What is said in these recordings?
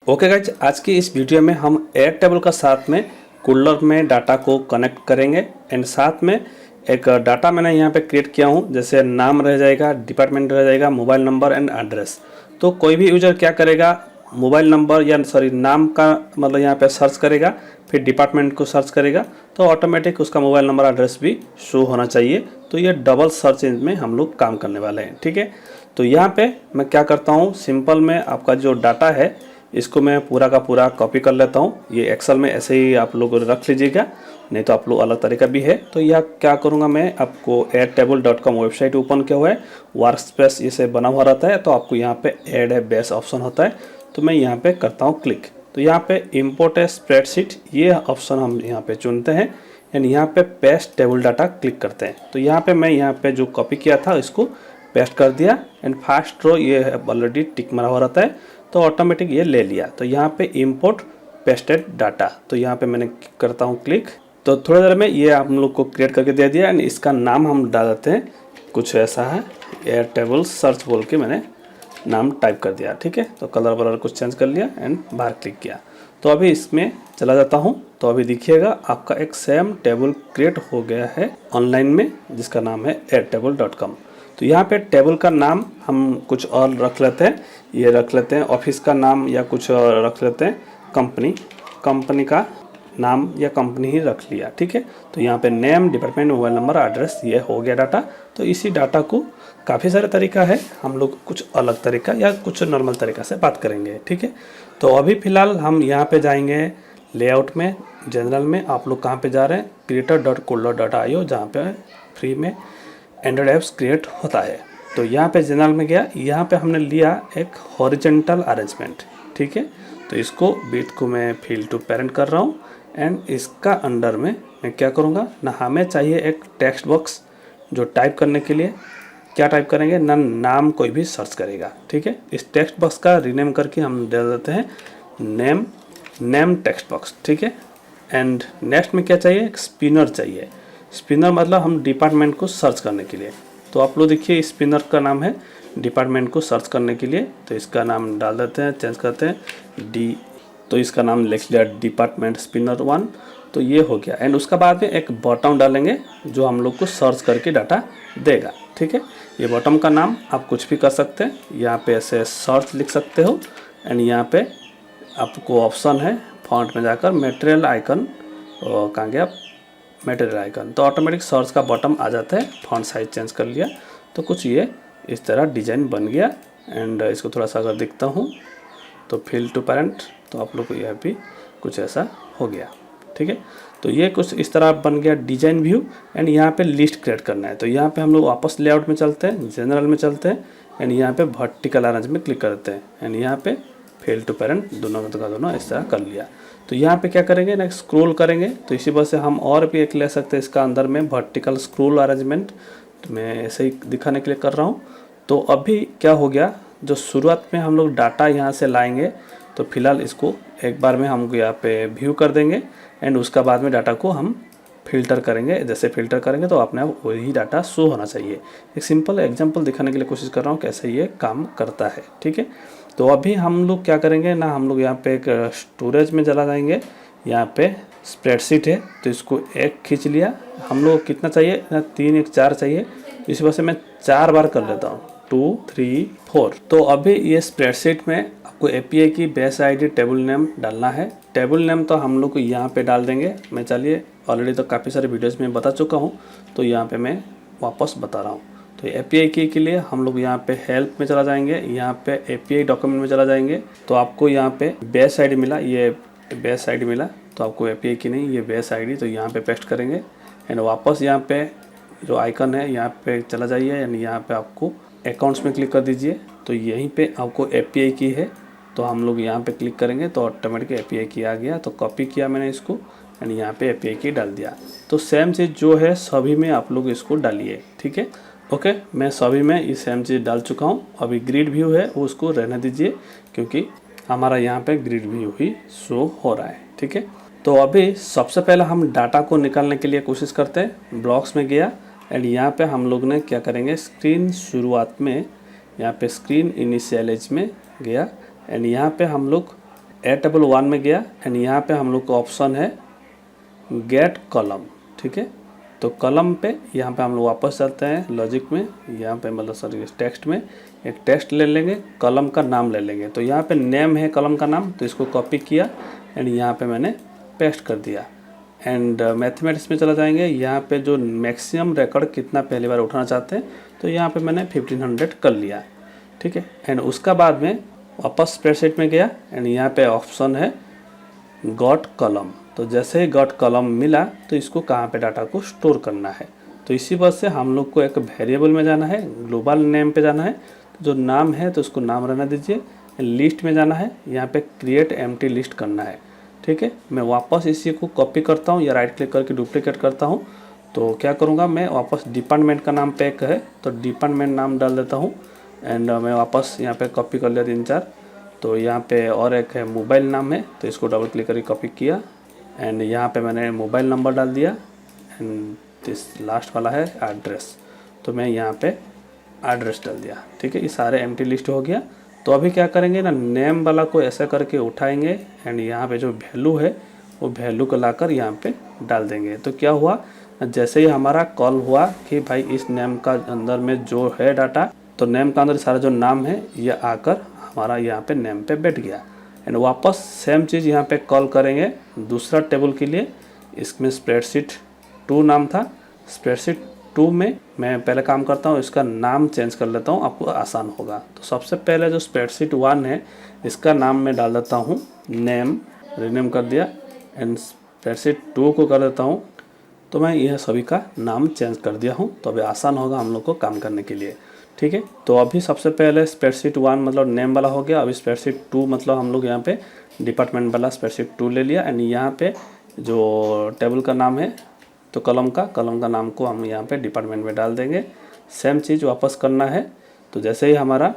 Okay guys, आज की इस वीडियो में हम एयरटेबल का साथ में कूलर में डाटा को कनेक्ट करेंगे एंड साथ में एक डाटा मैंने यहाँ पे क्रिएट किया हूँ। जैसे नाम रह जाएगा, डिपार्टमेंट रह जाएगा, मोबाइल नंबर एंड एड्रेस। तो कोई भी यूजर क्या करेगा, मोबाइल नंबर या नाम का मतलब यहाँ पे सर्च करेगा, फिर डिपार्टमेंट को सर्च करेगा तो ऑटोमेटिक उसका मोबाइल नंबर एड्रेस भी शो होना चाहिए। तो ये डबल सर्च में हम लोग काम करने वाले हैं। ठीक है, तो यहाँ पे मैं क्या करता हूँ, सिंपल में आपका जो डाटा है इसको मैं पूरा का पूरा कॉपी कर लेता हूँ। ये एक्सेल में ऐसे ही आप लोग रख लीजिएगा, नहीं तो आप लोग अलग तरीका भी है। तो यह क्या करूँगा, मैं आपको airtable.com वेबसाइट ओपन किया हुआ है, वर्क स्पेस इसे बना हुआ रहता है। तो आपको यहाँ पे ऐड है बेस ऑप्शन होता है, तो मैं यहाँ पे करता हूँ क्लिक। तो यहाँ पे इम्पोर्ट है स्प्रेडशीट, ये ऑप्शन हम यहाँ पे चुनते हैं एंड यहाँ पे पेस्ट टेबल डाटा क्लिक करते हैं। तो यहाँ पे मैं यहाँ पे जो कॉपी किया था इसको पेस्ट कर दिया एंड फर्स्ट रो ये ऑलरेडी टिक मारा हुआ रहता है, तो ऑटोमेटिक ये ले लिया। तो यहाँ पे इंपोर्ट पेस्टेड डाटा, तो यहाँ पे मैंने करता हूँ क्लिक। तो थोड़ी देर में ये आप लोग को क्रिएट करके दे दिया एंड इसका नाम हम डाल देते हैं, कुछ ऐसा है एयरटेबल सर्च बोल के मैंने नाम टाइप कर दिया। ठीक है, तो कलर वलर कुछ चेंज कर लिया एंड बाहर क्लिक किया। तो अभी इसमें चला जाता हूँ, तो अभी देखिएगा आपका एक सेम टेबल क्रिएट हो गया है ऑनलाइन में, जिसका नाम है airtable.com। तो यहाँ पे टेबल का नाम हम कुछ और रख लेते हैं, ये रख लेते हैं ऑफिस का नाम या कुछ और रख लेते हैं, कंपनी का नाम या कंपनी ही रख लिया। ठीक है, तो यहाँ पे name, department, mobile number, address, ये हो गया डाटा। तो इसी डाटा को काफ़ी सारे तरीका है, हम लोग कुछ अलग तरीका या कुछ नॉर्मल तरीका से बात करेंगे। ठीक है, तो अभी फ़िलहाल हम यहाँ पे जाएंगे लेआउट में, जनरल में। आप लोग कहाँ पे जा रहे हैं, creator.cooler.io, जहाँ पे फ्री में एंड्रॉयड ऐप्स क्रिएट होता है। तो यहाँ पे जनरल में गया, यहाँ पे हमने लिया एक हॉरिजॉन्टल अरेंजमेंट। ठीक है, तो इसको विड्थ को मैं फिल टू पेरेंट कर रहा हूँ एंड इसका अंडर में मैं क्या करूँगा ना, हमें चाहिए एक टेक्स्ट बॉक्स जो टाइप करने के लिए क्या टाइप करेंगे ना, नाम कोई भी सर्च करेगा। ठीक है, इस टेक्स्ट बॉक्स का रीनेम करके हम दे देते हैं नेम टेक्स्ट बॉक्स। ठीक है, एंड नेक्स्ट में क्या चाहिए, एक स्पिनर चाहिए। स्पिनर मतलब हम डिपार्टमेंट को सर्च करने के लिए। तो आप लोग देखिए स्पिनर का नाम है डिपार्टमेंट को सर्च करने के लिए, तो इसका नाम डाल देते हैं, चेंज करते हैं डी, तो इसका नाम लिख लिया डिपार्टमेंट स्पिनर 1। तो ये हो गया एंड उसका बाद में एक बॉटम डालेंगे जो हम लोग को सर्च करके डाटा देगा। ठीक है, ये बॉटम का नाम आप कुछ भी कर सकते हैं, यहाँ पे ऐसे सर्च लिख सकते हो एंड यहाँ पे आपको ऑप्शन है फॉन्ट में जाकर मटेरियल आइकन, और कहाँ गया मटेरियल आइकन, तो ऑटोमेटिक सर्च का बॉटम आ जाता है। फॉन्ट साइज चेंज कर लिया तो कुछ ये इस तरह डिजाइन बन गया एंड इसको थोड़ा सा अगर दिखता हूँ तो फिल टू पेरेंट, तो आप लोग को यह भी कुछ ऐसा हो गया। ठीक है, तो ये कुछ इस तरह बन गया डिजाइन व्यू एंड यहाँ पे लिस्ट क्रिएट करना है। तो यहाँ पे हम लोग वापस लेआउट में चलते हैं, जनरल में चलते हैं एंड यहाँ पे वर्टिकल अरेंज में क्लिक करते हैं एंड यहाँ पे फिल टू पेरेंट, दोनों का दोनों इस तरह कर लिया। तो यहाँ पे क्या करेंगे ना, स्क्रॉल करेंगे। तो इसी वजह से हम और भी एक ले सकते हैं इसका अंदर में वर्टिकल स्क्रॉल अरेंजमेंट, तो मैं ऐसे ही दिखाने के लिए कर रहा हूँ। तो अभी क्या हो गया, जो शुरुआत में हम लोग डाटा यहाँ से लाएंगे, तो फिलहाल इसको एक बार में हम यहाँ पे व्यू कर देंगे एंड उसका बाद में डाटा को हम फिल्टर करेंगे। जैसे फिल्टर करेंगे तो अपने आप वही डाटा शो होना चाहिए। एक सिंपल एग्जांपल दिखाने के लिए कोशिश कर रहा हूँ कैसे ये काम करता है। ठीक है, तो अभी हम लोग क्या करेंगे ना, हम लोग यहाँ पे एक स्टोरेज में चला जाएंगे, यहाँ पे स्प्रेडशीट है तो इसको एक खींच लिया। हम लोग कितना चाहिए ना, 3 1 4 चाहिए, इस वजह से मैं 4 बार कर लेता हूँ, 2 3 4। तो अभी ये स्प्रेडशीट में आपको एपीआई की बेस आईडी टेबल नेम डालना है। टेबल नेम तो हम लोग को यहाँ पे डाल देंगे। मैं चलिए ऑलरेडी तो काफ़ी सारे वीडियोस में बता चुका हूँ, तो यहाँ पे मैं वापस बता रहा हूँ। तो एपीआई की के लिए हम लोग यहाँ पे हेल्प में चला जाएंगे, यहाँ पे एपीआई डॉक्यूमेंट में चला जाएंगे। तो आपको यहाँ पे बेस आईडी मिला, ये बेस आईडी मिला, तो आपको एपीआई की नहीं, ये बेस आईडी, तो यहाँ पे पेस्ट करेंगे एंड वापस यहाँ पे जो आइकन है यहाँ पे चला जाइए एंड यहाँ पे आपको अकाउंट्स में क्लिक कर दीजिए। तो यहीं पे आपको एपीआई की है, तो हम लोग यहाँ पे क्लिक करेंगे तो ऑटोमेटिक एपीआई की आ गया। तो कॉपी किया मैंने इसको एंड यहाँ पे एपीआई की डाल दिया। तो सेम चीज़ जो है सभी में आप लोग इसको डालिए। ठीक है, ओके, मैं सभी में ये सेम चीज़ डाल चुका हूँ। अभी ग्रिड व्यू है वो उसको रहने दीजिए, क्योंकि हमारा यहाँ पे ग्रिड व्यू ही शो हो रहा है। ठीक है, तो अभी सबसे पहले हम डाटा को निकालने के लिए कोशिश करते हैं। ब्लॉक्स में गया एंड यहाँ पे हम लोग ने क्या करेंगे, स्क्रीन शुरुआत में यहाँ पे स्क्रीन इनिशियलाइज में गया एंड यहाँ पे हम लोग टेबल 1 में गया एंड यहाँ पे हम लोग को ऑप्शन है गेट कॉलम, ठीक है। तो कॉलम पे यहाँ पे हम लोग वापस चलते हैं लॉजिक में, यहाँ पे मतलब सॉरी टेक्स्ट में एक टेक्स्ट ले लेंगे, कॉलम का नाम ले लेंगे। तो यहाँ पे नेम है कॉलम का नाम, तो इसको कॉपी किया एंड यहाँ पे मैंने पेस्ट कर दिया एंड मैथमेटिक्स में चला जाएंगे। यहाँ पे जो मैक्सिमम रिकॉर्ड कितना पहली बार उठाना चाहते हैं तो यहाँ पे मैंने 1500 कर लिया, ठीक है। एंड उसका बाद में वापस स्प्रेडशीट में गया एंड यहाँ पे ऑप्शन है गॉट कॉलम। तो जैसे ही गॉट कॉलम मिला तो इसको कहाँ पे डाटा को स्टोर करना है। तो इसी वजह से हम लोग को एक वेरिएबल में जाना है, ग्लोबल नेम पे जाना है। तो जो नाम है तो उसको नाम रहने दीजिए। लिस्ट में जाना है, यहाँ पे क्रिएट एम्प्टी लिस्ट करना है, ठीक है। मैं वापस इसी को कॉपी करता हूँ या राइट क्लिक करके डुप्लीकेट करता हूँ। तो क्या करूँगा मैं वापस डिपार्टमेंट का नाम पे एक है तो डिपार्टमेंट नाम डाल देता हूँ एंड मैं वापस यहाँ पे कॉपी कर लिया 3-4। तो यहाँ पे और एक है मोबाइल नाम है तो इसको डबल क्लिक करके कॉपी किया एंड यहाँ पे मैंने मोबाइल नंबर डाल दिया एंड दिस लास्ट वाला है एड्रेस। तो मैं यहाँ पे एड्रेस डाल दिया, ठीक है। ये सारे एम्प्टी लिस्ट हो गया। तो अभी क्या करेंगे ना, नेम वाला को ऐसा करके उठाएंगे एंड यहाँ पे जो वैल्यू है वो वैल्यू को लाकर यहाँ पे डाल देंगे। तो क्या हुआ, जैसे ही हमारा कॉल हुआ कि भाई इस नेम का अंदर में जो है डाटा, तो नेम का अंदर सारा जो नाम है ये आकर हमारा यहाँ पे नेम पे बैठ गया एंड वापस सेम चीज़ यहाँ पे कॉल करेंगे दूसरा टेबल के लिए। इसमें स्प्रेडशीट 2 नाम था, स्प्रेडशीट 2 में मैं पहले काम करता हूँ, इसका नाम चेंज कर लेता हूँ, आपको आसान होगा। तो सबसे पहले जो स्प्रेडशीट 1 है इसका नाम मैं डाल देता हूँ नेम, रीनेम कर दिया एंड स्प्रेडशीट 2 को कर देता हूँ। तो मैं यह सभी का नाम चेंज कर दिया हूँ, तो अभी आसान होगा हम लोग को काम करने के लिए, ठीक है। तो अभी सबसे पहले स्प्रेडशीट 1 मतलब नेम वाला हो गया। अभी स्प्रेडशीट 2 मतलब हम लोग यहाँ पे डिपार्टमेंट वाला स्प्रेडशीट 2 ले लिया एंड यहाँ पे जो टेबल का नाम है तो कॉलम का नाम को हम यहाँ पे डिपार्टमेंट में डाल देंगे। सेम चीज़ वापस करना है। तो जैसे ही हमारा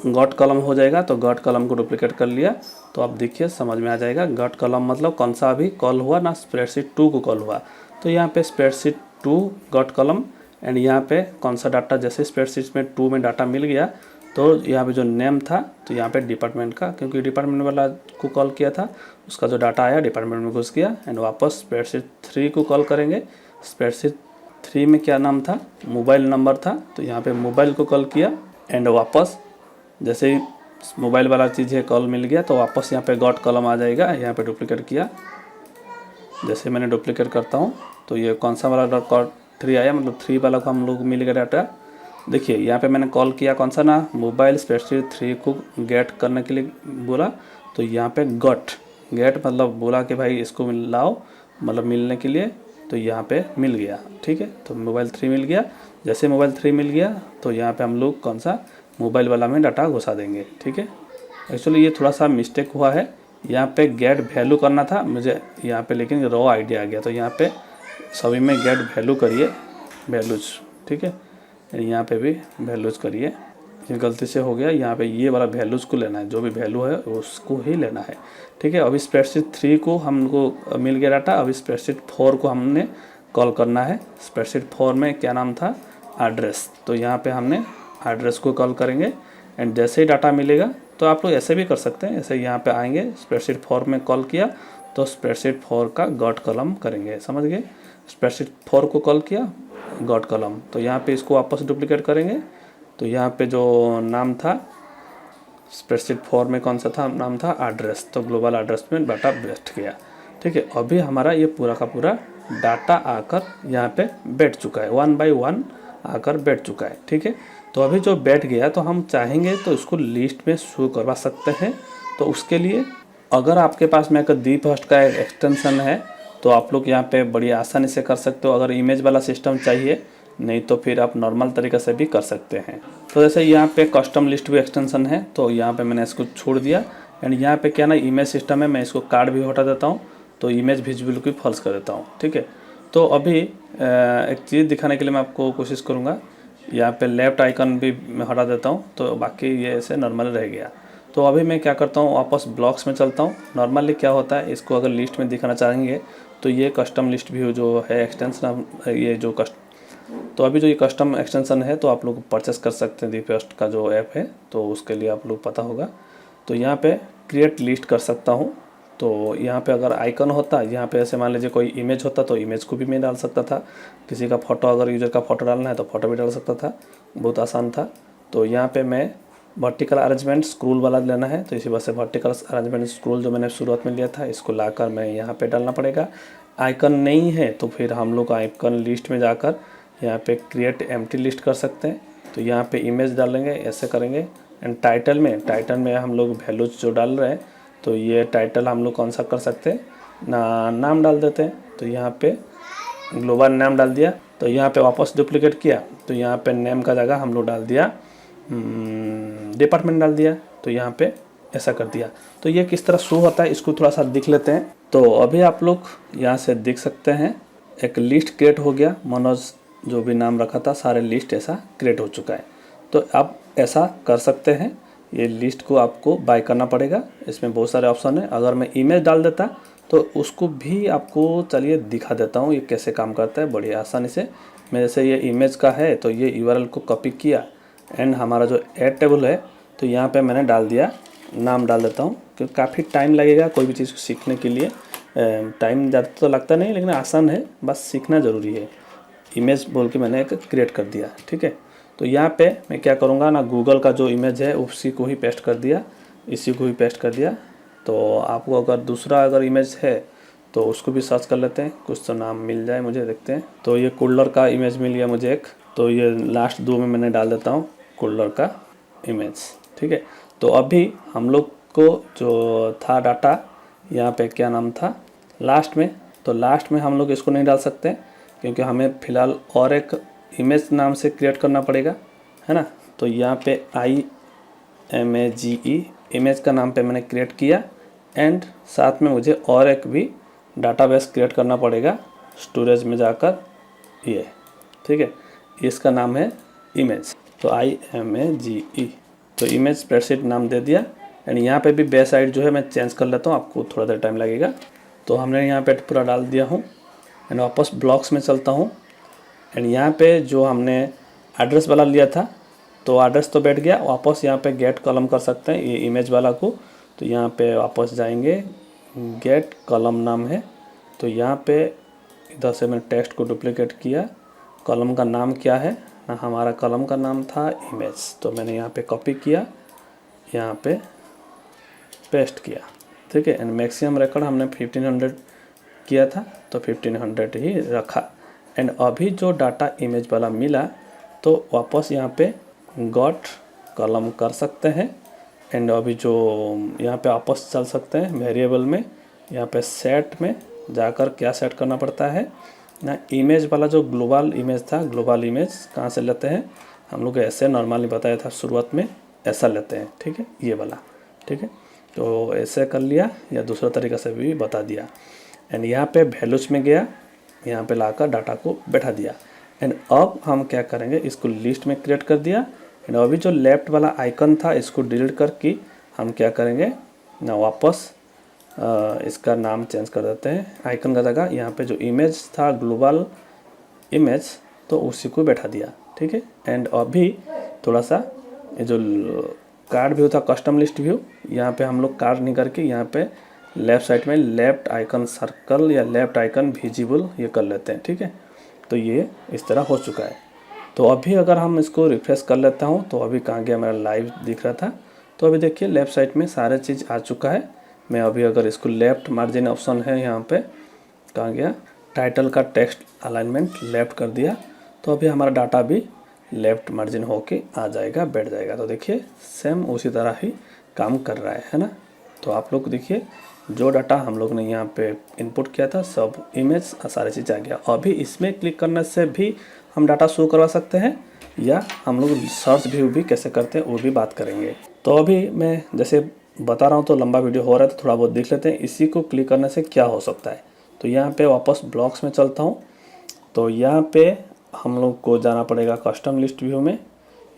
गॉट कॉलम हो जाएगा तो गॉट कॉलम को डुप्लीकेट कर लिया। तो आप देखिए समझ में आ जाएगा गॉट कॉलम मतलब कौन सा अभी कॉल हुआ ना, स्प्रेडशीट 2 को कॉल हुआ। तो यहाँ पे स्प्रेडशीट 2 गॉट कॉलम एंड यहाँ पे कौन सा डाटा, जैसे स्प्रेडशीट में 2 में डाटा मिल गया तो यहाँ पे जो नेम था तो यहाँ पे डिपार्टमेंट का, क्योंकि डिपार्टमेंट वाला को कॉल किया था उसका जो डाटा आया डिपार्टमेंट में घुस गया एंड वापस स्प्रेडशीट 3 को कॉल करेंगे। स्प्रेडशीट 3 में क्या नाम था, मोबाइल नंबर था, तो यहाँ पे मोबाइल को कॉल किया एंड वापस जैसे ही मोबाइल वाला चीज़ है कॉल मिल गया तो वापस यहाँ पे गॉट कॉलम आ जाएगा। यहाँ पे डुप्लीकेट किया, जैसे मैंने डुप्लीकेट करता हूँ तो ये कौन सा वाला गॉट 3 आया, मतलब 3 वाला को हम लोग मिल गया डाटा। देखिए यहाँ पे मैंने कॉल किया कौन सा ना, मोबाइल स्प्रेडशीट 3 को गेट करने के लिए बोला। तो यहाँ पे गेट मतलब बोला कि भाई इसको लाओ, मतलब मिलने के लिए। तो यहाँ पे मिल गया, ठीक है। तो मोबाइल 3 मिल गया। जैसे मोबाइल 3 मिल गया तो यहाँ पे हम लोग कौन सा मोबाइल वाला में डाटा घुसा देंगे, ठीक है। एक्चुअली ये थोड़ा सा मिस्टेक हुआ है, यहाँ पे गेट वैल्यू करना था मुझे यहाँ पे, लेकिन रॉ आइडिया आ गया। तो यहाँ पे सभी में गेट वैल्यू करिए, वैल्यूज, ठीक है। यहाँ पे भी वैल्यूज करिए, ये गलती से हो गया। यहाँ पे ये वाला वैल्यूज को लेना है, जो भी वैल्यू है उसको ही लेना है, ठीक है। अभी स्प्रेडशीट 3 को हमको मिल गया डाटा। अभी स्प्रेडशीट 4 को हमने कॉल करना है। स्प्रेडशीट 4 में क्या नाम था, एड्रेस। तो यहाँ पे हमने एड्रेस को कॉल करेंगे एंड जैसे ही डाटा मिलेगा तो आप लोग ऐसे भी कर सकते हैं। ऐसे यहाँ पे आएंगे, स्प्रेडशीट 4 में कॉल किया तो स्प्रेडशीट 4 का गॉट कॉलम करेंगे, समझ गए। स्प्रेडशीट 4 को कॉल किया गॉट कॉलम, तो यहाँ पे इसको वापस डुप्लीकेट करेंगे। तो यहाँ पे जो नाम था स्प्रेडशीट 4 में कौन सा था, नाम था एड्रेस। तो ग्लोबल एड्रेस में डाटा बैठ गया, ठीक है। अभी हमारा ये पूरा का पूरा डाटा आकर यहाँ पे बैठ चुका है, 1 बाय 1 आकर बैठ चुका है, ठीक है। तो अभी जो बैठ गया तो हम चाहेंगे तो इसको लिस्ट में शो करवा सकते हैं। तो उसके लिए अगर आपके पास में अगर दीपहस्ट का एक एक्सटेंशन है तो आप लोग यहाँ पे बड़ी आसानी से कर सकते हो। अगर इमेज वाला सिस्टम चाहिए, नहीं तो फिर आप नॉर्मल तरीके से भी कर सकते हैं। तो जैसे यहाँ पे कस्टम लिस्ट भी एक्सटेंशन है, तो यहाँ पे मैंने इसको छोड़ दिया एंड यहाँ पे क्या ना इमेज सिस्टम है, मैं इसको कार्ड भी हटा देता हूँ, तो इमेज विजिबल को फॉल्स कर देता हूँ, ठीक है। तो अभी एक चीज़ दिखाने के लिए मैं आपको कोशिश करूँगा, यहाँ पे लेफ्ट आइकन भी मैं हटा देता हूँ, तो बाकी ये ऐसे नॉर्मल रह गया। तो अभी मैं क्या करता हूँ, वापस ब्लॉक्स में चलता हूँ। नॉर्मली क्या होता है, इसको अगर लिस्ट में दिखाना चाहेंगे तो ये कस्टम लिस्ट भी जो है एक्सटेंशन, ये जो तो अभी जो ये कस्टम एक्सटेंशन है तो आप लोग परचेस कर सकते हैं। दीपहस्ट का जो ऐप है तो उसके लिए आप लोग पता होगा। तो यहाँ पे क्रिएट लिस्ट कर सकता हूँ। तो यहाँ पे अगर आइकन होता, यहाँ पे ऐसे मान लीजिए कोई इमेज होता तो इमेज को भी मैं डाल सकता था, किसी का फ़ोटो, अगर यूज़र का फ़ोटो डालना है तो फ़ोटो भी डाल सकता था, बहुत आसान था। तो यहाँ पे मैं वर्टिकल अरेंजमेंट स्क्रोल वाला लेना है, तो इसी वजह से वर्टिकल अरेंजमेंट स्क्रोल जो मैंने शुरुआत में लिया था इसको लाकर मैं यहाँ पे डालना पड़ेगा। आइकन नहीं है तो फिर हम लोग आइकन लिस्ट में जाकर यहाँ पे क्रिएट एम्प्टी लिस्ट कर सकते हैं। तो यहाँ पे इमेज डालेंगे, ऐसे करेंगे। एंड टाइटल में हम लोग वैल्यूज जो डाल रहे हैं, तो ये टाइटल हम लोग कौन सा कर सकते हैं नाम डाल देते हैं। तो यहाँ पे ग्लोबल नाम डाल दिया। तो यहाँ पे वापस डुप्लीकेट किया, तो यहाँ पे नेम का जगह हम लोग डाल दिया डिपार्टमेंट डाल दिया। तो यहाँ पे ऐसा कर दिया। तो ये किस तरह शो होता है इसको थोड़ा सा देख लेते हैं। तो अभी आप लोग यहाँ से देख सकते हैं एक लिस्ट क्रिएट हो गया, मनोज जो भी नाम रखा था सारे लिस्ट ऐसा क्रिएट हो चुका है। तो आप ऐसा कर सकते हैं। ये लिस्ट को आपको बाय करना पड़ेगा, इसमें बहुत सारे ऑप्शन है। अगर मैं इमेज डाल देता तो उसको भी आपको चलिए दिखा देता हूँ ये कैसे काम करता है बड़ी आसानी से। मैं जैसे ये इमेज का है तो ये यूआरएल को कॉपी किया एंड हमारा जो ऐड टेबल है तो यहाँ पे मैंने डाल दिया, नाम डाल देता हूँ क्योंकि काफ़ी टाइम लगेगा कोई भी चीज़ को सीखने के लिए। टाइम ज़्यादा तो लगता नहीं लेकिन आसान है, बस सीखना ज़रूरी है। इमेज बोल के मैंने एक क्रिएट कर दिया, ठीक है। तो यहाँ पे मैं क्या करूँगा ना, गूगल का जो इमेज है उसी को ही पेस्ट कर दिया, इसी को ही पेस्ट कर दिया। तो आपको अगर दूसरा इमेज है तो उसको भी सर्च कर लेते हैं, कुछ तो नाम मिल जाए मुझे, देखते हैं। तो ये कूलर का इमेज मिल गया मुझे एक, तो ये लास्ट 2 में मैंने डाल देता हूँ कूलर का इमेज, ठीक है। तो अभी हम लोग को जो था डाटा यहाँ पे क्या नाम था लास्ट में, तो लास्ट में हम लोग इसको नहीं डाल सकते क्योंकि हमें फ़िलहाल और एक इमेज नाम से क्रिएट करना पड़ेगा, है ना। तो यहाँ पे IMAGE इमेज का नाम पे मैंने क्रिएट किया एंड साथ में मुझे और एक भी डाटाबेस क्रिएट करना पड़ेगा स्टोरेज में जाकर, ये ठीक है, इसका नाम है इमेज। तो IMAGE, तो इमेज स्प्रेडशीट नाम दे दिया। एंड यहाँ पे भी बेस साइड जो है मैं चेंज कर लेता हूँ, आपको थोड़ा देर टाइम लगेगा। तो हमने यहाँ पे पूरा डाल दिया हूँ एंड वापस ब्लॉक्स में चलता हूँ। एंड यहाँ पे जो हमने एड्रेस वाला लिया था तो एड्रेस तो बैठ गया, वापस यहाँ पे गेट कॉलम कर सकते हैं ये इमेज वाला को। तो यहाँ पे वापस जाएंगे, गेट कॉलम नाम है। तो यहाँ पे इधर से मैं टेक्स्ट को डुप्लीकेट किया, कॉलम का नाम क्या है ना, हमारा कॉलम का नाम था इमेज। तो मैंने यहाँ पे कॉपी किया, यहाँ पे पेस्ट किया, ठीक है। एंड मैक्सिमम रिकॉर्ड हमने 1500 किया था तो 1500 ही रखा। एंड अभी जो डाटा इमेज वाला मिला तो वापस यहाँ पे गॉट कॉलम कर सकते हैं। एंड अभी जो यहाँ पे वापस चल सकते हैं वेरिएबल में, यहाँ पे सेट में जाकर क्या सेट करना पड़ता है ना, इमेज वाला जो ग्लोबल इमेज था, ग्लोबल इमेज कहाँ से लेते हैं हम लोग, ऐसे नॉर्मली बताया था शुरुआत में, ऐसा लेते हैं, ठीक है, ये वाला, ठीक है। तो ऐसे कर लिया या दूसरा तरीका से भी बता दिया। एंड यहाँ पे वैल्यूज में गया, यहाँ पे लाकर डाटा को बैठा दिया। एंड अब हम क्या करेंगे, इसको लिस्ट में क्रिएट कर दिया। एंड अभी जो लेफ्ट वाला आइकन था इसको डिलीट करके हम क्या करेंगे ना, वापस इसका नाम चेंज कर देते हैं। आइकन का जगह यहाँ पे जो इमेज था ग्लोबल इमेज तो उसी को बैठा दिया, ठीक है। एंड अभी थोड़ा सा ये जो कार्ड व्यू था कस्टम लिस्ट व्यू, यहाँ पे हम लोग कार्ड नहीं करके यहाँ पे लेफ़्ट साइड में लेफ़्ट आइकन सर्कल या लेफ़्ट आइकन विजिबल ये कर लेते हैं, ठीक है। तो ये इस तरह हो चुका है। तो अभी अगर हम इसको रिफ्रेश कर लेता हूँ तो अभी कहाँ गया, मेरा लाइव दिख रहा था। तो अभी देखिए लेफ़्ट साइड में सारे चीज़ आ चुका है। मैं अभी अगर इसको लेफ़्ट मार्जिन ऑप्शन है यहाँ पे, कहाँ गया, टाइटल का टेक्स्ट अलाइनमेंट लेफ़्ट कर दिया तो अभी हमारा डाटा भी लेफ़्ट मार्जिन होके आ जाएगा, बैठ जाएगा। तो देखिए सेम उसी तरह ही काम कर रहा है ना। तो आप लोग देखिए जो डाटा हम लोग ने यहाँ पे इनपुट किया था सब इमेज सारी चीज़ आ गया। अभी इसमें क्लिक करने से भी हम डाटा शो करवा सकते हैं या हम लोग सर्च व्यू भी कैसे करते हैं वो भी बात करेंगे। तो अभी मैं जैसे बता रहा हूँ तो लंबा वीडियो हो रहा है तो थोड़ा बहुत देख लेते हैं इसी को क्लिक करने से क्या हो सकता है। तो यहाँ पे वापस ब्लॉक्स में चलता हूँ। तो यहाँ पे हम लोग को जाना पड़ेगा कस्टम लिस्ट व्यू में।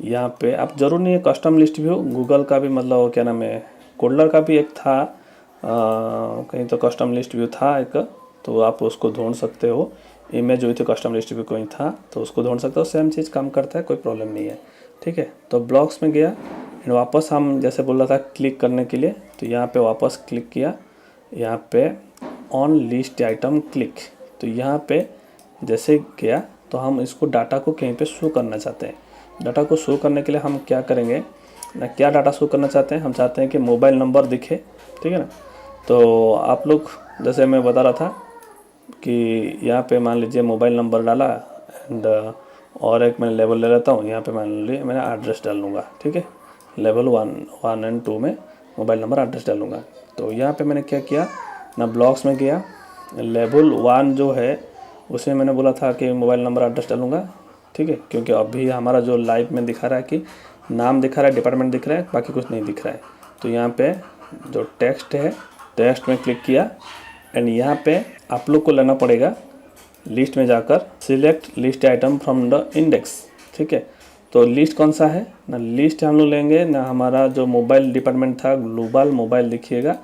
यहाँ पे आप ज़रूर नहीं है कस्टम लिस्ट व्यू, गूगल का भी मतलब क्या नाम है, कोडलर का भी एक था, कहीं तो कस्टम लिस्ट व्यू था एक, तो आप उसको ढूंढ सकते हो। इमेज हुई थी कस्टम लिस्ट व्यू कहीं था तो उसको ढूंढ सकते हो, सेम चीज़ काम करता है, कोई प्रॉब्लम नहीं है, ठीक है। तो ब्लॉक्स में गया एंड वापस हम जैसे बोल रहा था क्लिक करने के लिए, तो यहाँ पे वापस क्लिक किया, यहाँ पे ऑन लिस्ट आइटम क्लिक, तो यहाँ पे जैसे गया तो हम इसको डाटा को कहीं पे शो करना चाहते हैं। डाटा को शो करने के लिए हम क्या करेंगे ना, क्या डाटा शो करना चाहते हैं, हम चाहते हैं कि मोबाइल नंबर दिखे, ठीक है ना। तो आप लोग जैसे मैं बता रहा था कि यहाँ पे मान लीजिए मोबाइल नंबर डाला एंड और एक मैं लेवल ले लेता हूँ, यहाँ पे मान लीजिए मैंने एड्रेस डाल लूँगा, ठीक है। लेवल 1 एंड 2 में मोबाइल नंबर एड्रेस डालूँगा। तो यहाँ पे मैंने क्या किया ना, ब्लॉक्स में गया, लेवल 1 जो है उसमें मैंने बोला था कि मोबाइल नंबर एड्रेस डालूँगा, ठीक है, क्योंकि अभी हमारा जो लाइव में दिखा रहा है कि नाम दिखा रहा है, डिपार्टमेंट दिख रहा है, बाकी कुछ नहीं दिख रहा है। तो यहाँ पे जो टेक्स्ट है, टेक्स्ट में क्लिक किया एंड यहाँ पे आप लोग को लेना पड़ेगा लिस्ट में जाकर select list item from the index, ठीक है। तो लिस्ट कौन सा है ना, लिस्ट हम लोग लेंगे ना, हमारा जो मोबाइल डिपार्टमेंट था ग्लोबल मोबाइल लिखिएगा,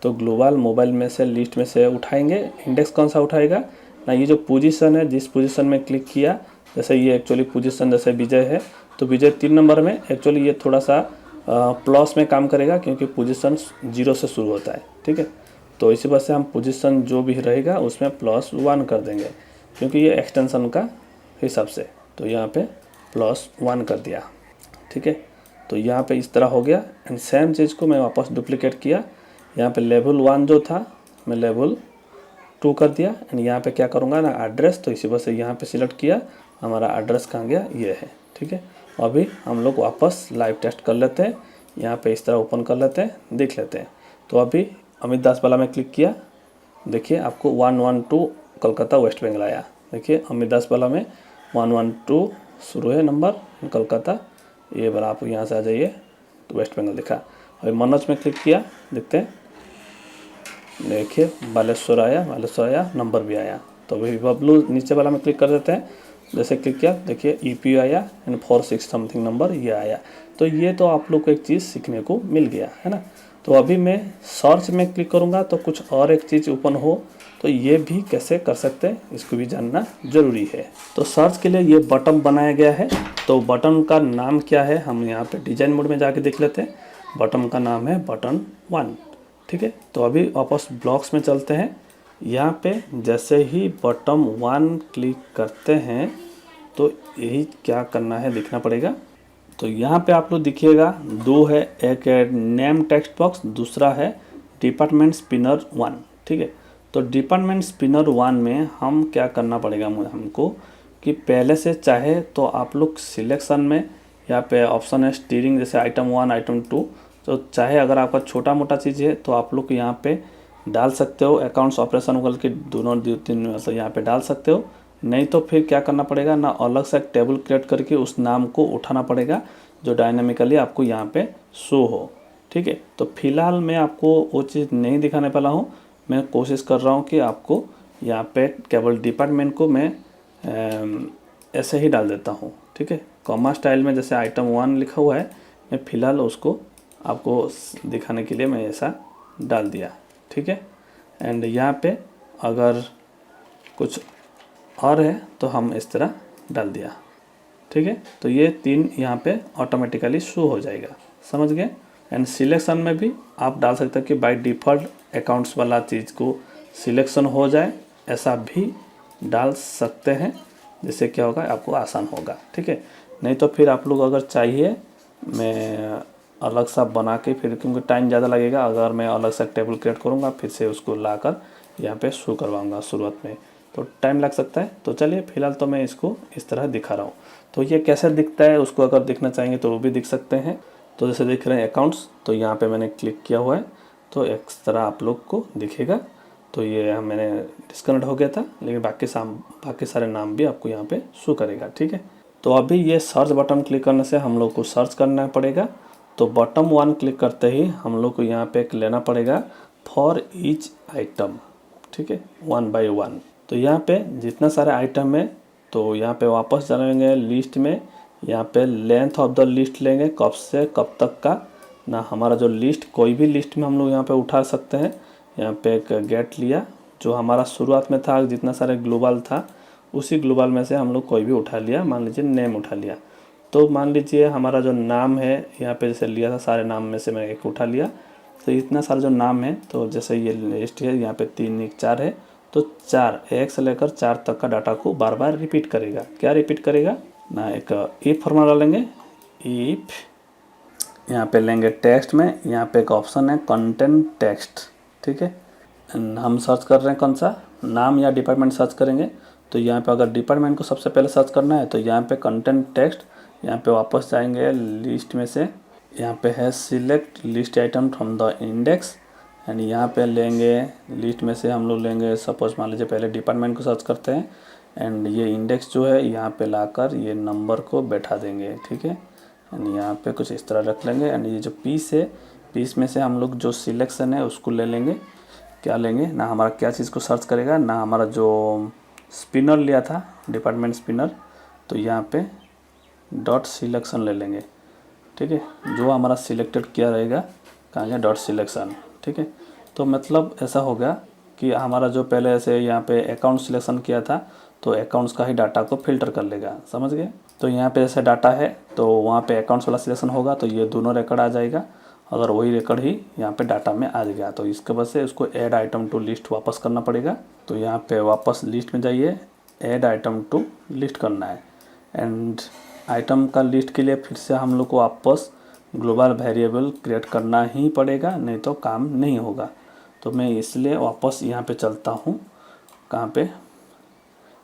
तो ग्लोबल मोबाइल में से लिस्ट में से उठाएंगे। इंडेक्स कौन सा उठाएगा ना, ये जो पोजीशन है, जिस पोजीशन में क्लिक किया, जैसे ये एक्चुअली पोजीशन जैसे विजय है, तो विजय 3 नंबर में, एक्चुअली ये थोड़ा सा प्लस में काम करेगा क्योंकि पोजीशन 0 से शुरू होता है, ठीक है। तो इसी वजह से हम पोजीशन जो भी रहेगा उसमें +1 कर देंगे क्योंकि ये एक्सटेंशन का हिसाब से। तो यहाँ पे +1 कर दिया, ठीक है। तो यहाँ पे इस तरह हो गया एंड सेम चीज़ को मैं वापस डुप्लीकेट किया, यहाँ पे लेवल 1 जो था मैं लेवल 2 कर दिया एंड यहाँ पे क्या करूँगा ना, एड्रेस, तो इसी वजह से यहाँ पे सिलेक्ट किया, हमारा एड्रेस कहाँ गया, ये है, ठीक है। अभी हम लोग वापस लाइव टेस्ट कर लेते हैं, यहाँ पे इस तरह ओपन कर लेते हैं, देख लेते हैं। तो अभी अमित दास वाला में क्लिक किया, देखिए आपको 112 कोलकाता वेस्ट बंगाल आया। देखिए अमित दास वाला में 112 शुरू है नंबर, कोलकाता, ये वाला आप यहाँ से आ जाइए तो वेस्ट बंगाल दिखा। अभी मनोज में क्लिक किया, देखते हैं, देखिए बालेश्वर आया, नंबर भी आया। तो अभी बबलू नीचे वाला में क्लिक कर देते हैं, जैसे क्लिक किया देखिए EPU आया एंड 46 समथिंग नंबर ये आया। तो ये तो आप लोग को एक चीज़ सीखने को मिल गया है ना। तो अभी मैं सर्च में क्लिक करूँगा तो कुछ और एक चीज़ ओपन हो, तो ये भी कैसे कर सकते हैं इसको भी जानना ज़रूरी है। तो सर्च के लिए ये बटन बनाया गया है, तो बटन का नाम क्या है, हम यहाँ पे डिजाइन मोड में जाके देख लेते हैं। बटन का नाम है बटन 1, ठीक है। तो अभी वापस ब्लॉक्स में चलते हैं, यहाँ पे जैसे ही बटन 1 क्लिक करते हैं तो यही क्या करना है दिखना पड़ेगा। तो यहाँ पे आप लोग दिखिएगा 2 है, एक है नेम टेक्स्ट बॉक्स, दूसरा है डिपार्टमेंट स्पिनर 1, ठीक है। तो डिपार्टमेंट स्पिनर 1 में हम क्या करना पड़ेगा हमको कि पहले से चाहे तो आप लोग सिलेक्शन में यहाँ पे ऑप्शन है स्टीयरिंग, जैसे आइटम 1 आइटम 2, तो चाहे अगर आपका छोटा मोटा चीज़ है तो आप लोग यहाँ पे डाल सकते हो, अकाउंट्स ऑपरेशन उगल के दोनों 2-3 मतलब यहाँ पे डाल सकते हो। नहीं तो फिर क्या करना पड़ेगा ना, अलग से एक टेबल क्रिएट करके उस नाम को उठाना पड़ेगा जो डायनामिकली आपको यहाँ पे शो हो, ठीक है। तो फिलहाल मैं आपको वो चीज़ नहीं दिखाने वाला हूँ, मैं कोशिश कर रहा हूँ कि आपको यहाँ पे केवल डिपार्टमेंट को मैं ऐसे ही डाल देता हूँ, ठीक है। कॉमा स्टाइल में जैसे आइटम 1 लिखा हुआ है, मैं फ़िलहाल उसको आपको दिखाने के लिए मैं ऐसा डाल दिया, ठीक है। एंड यहाँ पे अगर कुछ और है तो हम इस तरह डाल दिया, ठीक है। तो ये 3 यहाँ पे ऑटोमेटिकली शो हो जाएगा, समझ गए। एंड सिलेक्शन में भी आप डाल सकते हैं कि बाय डिफ़ॉल्ट अकाउंट्स वाला चीज़ को सिलेक्शन हो जाए, ऐसा भी डाल सकते हैं, जिससे क्या होगा आपको आसान होगा, ठीक है। नहीं तो फिर आप लोग अगर चाहिए मैं अलग सा बना के, फिर क्योंकि टाइम ज़्यादा लगेगा, अगर मैं अलग सा टेबल क्रिएट करूँगा फिर से उसको लाकर यहाँ पे शो करवाऊँगा शुरुआत में, तो टाइम लग सकता है। तो चलिए फिलहाल तो मैं इसको इस तरह दिखा रहा हूँ। तो ये कैसे दिखता है उसको अगर देखना चाहेंगे तो वो भी दिख सकते हैं। तो जैसे देख रहे हैं अकाउंट्स, तो यहाँ पे मैंने क्लिक किया हुआ है, तो इस तरह आप लोग को दिखेगा। तो ये मैंने डिस्कनेक्ट हो गया था, लेकिन बाकी सारे नाम भी आपको यहाँ पे शो करेगा, ठीक है। तो अभी ये सर्च बटन क्लिक करने से हम लोग को सर्च करना पड़ेगा। तो बटन 1 क्लिक करते ही हम लोग को यहाँ पे लेना पड़ेगा फॉर ईच आइटम, ठीक है, 1 बाय 1। तो यहाँ पे जितना सारे आइटम है तो यहाँ पे वापस जाएंगे लिस्ट में, यहाँ पे लेंथ ऑफ द लिस्ट लेंगे, कब से कब तक का ना, हमारा जो लिस्ट कोई भी लिस्ट में हम लोग यहाँ पे उठा सकते हैं। यहाँ पे एक गेट लिया, जो हमारा शुरुआत में था जितना सारे ग्लोबल था उसी ग्लोबल में से हम लोग कोई भी उठा लिया, मान लीजिए नेम उठा लिया। तो मान लीजिए हमारा जो नाम है यहाँ पे जैसे लिया था, सारे नाम में से मैं एक उठा लिया, तो इतना सारा जो नाम है, तो जैसे ये लिस्ट है यहाँ पे 3 1 4 है, तो 4 1 से लेकर 4 तक का डाटा को बार बार रिपीट करेगा। क्या रिपीट करेगा ना, एक इफ फॉर्मूला डालेंगे, इफ यहाँ पे लेंगे टेक्स्ट में, यहाँ पे एक ऑप्शन है कंटेंट टेक्स्ट, ठीक है। हम सर्च कर रहे हैं कौन सा, नाम या डिपार्टमेंट सर्च करेंगे। तो यहाँ पे अगर डिपार्टमेंट को सबसे पहले सर्च करना है तो यहाँ पे कंटेंट टेक्स्ट, यहाँ पे वापस जाएंगे लिस्ट में से, यहाँ पे है select list item from the index, and यहाँ पे लेंगे लिस्ट में से हम लोग लेंगे, सपोज मान लीजिए पहले डिपार्टमेंट को सर्च करते हैं, एंड ये इंडेक्स जो है यहाँ पे लाकर ये नंबर को बैठा देंगे, ठीक है। एंड यहाँ पे कुछ इस तरह रख लेंगे, एंड ये जो पीस है, पीस में से हम लोग जो सिलेक्शन है उसको ले लेंगे। क्या लेंगे ना, हमारा क्या चीज़ को सर्च करेगा ना, हमारा जो स्पिनर लिया था डिपार्टमेंट स्पिनर, तो यहाँ पे डॉट सिलेक्शन ले लेंगे, ठीक है। जो हमारा सिलेक्टेड किया रहेगा कहाँ गया, डॉट सिलेक्शन, ठीक है। तो मतलब ऐसा होगा कि हमारा जो पहले ऐसे यहाँ पे अकाउंट सिलेक्शन किया था, तो अकाउंट्स का ही डाटा को फिल्टर कर लेगा, समझ गए। तो यहाँ पे जैसे डाटा है तो वहाँ पे अकाउंट्स वाला सिलेक्शन होगा, तो ये दोनों रिकॉर्ड आ जाएगा, अगर वही रिकॉर्ड ही यहाँ पे डाटा में आ गया तो इसके वजह से उसको ऐड आइटम टू लिस्ट वापस करना पड़ेगा। तो यहाँ पे वापस लिस्ट में जाइए, ऐड आइटम टू लिस्ट करना है, एंड आइटम का लिस्ट के लिए फिर से हम लोग को वापस ग्लोबल वेरिएबल क्रिएट करना ही पड़ेगा, नहीं तो काम नहीं होगा। तो मैं इसलिए वापस यहाँ पे चलता हूँ, कहाँ पे,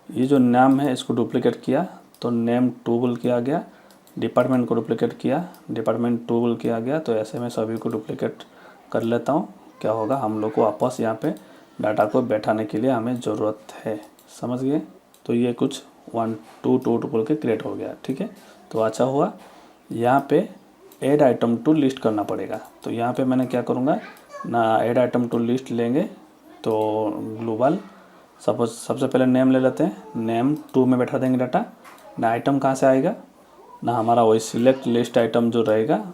ये जो नाम है इसको डुप्लिकेट किया तो नेम टूबल किया गया, डिपार्टमेंट को डुप्लिकेट किया, डिपार्टमेंट टूबल किया गया, तो ऐसे में सभी को डुप्लिकेट कर लेता हूँ। क्या होगा, हम लोग को वापस यहाँ पे डाटा को बैठाने के लिए हमें ज़रूरत है, समझ गए। तो ये कुछ 1 2 2 टूबल के क्रिएट हो गया, ठीक है। तो अच्छा हुआ, यहाँ पे ऐड आइटम टू लिस्ट करना पड़ेगा। तो यहाँ पे मैंने क्या करूँगा ना, ऐड आइटम टू लिस्ट लेंगे, तो ग्लोबल सपोज सबसे पहले नेम ले लेते हैं, नेम 2 में बैठा देंगे डाटा ना। आइटम कहाँ से आएगा ना, हमारा वही सिलेक्ट लिस्ट आइटम जो रहेगा,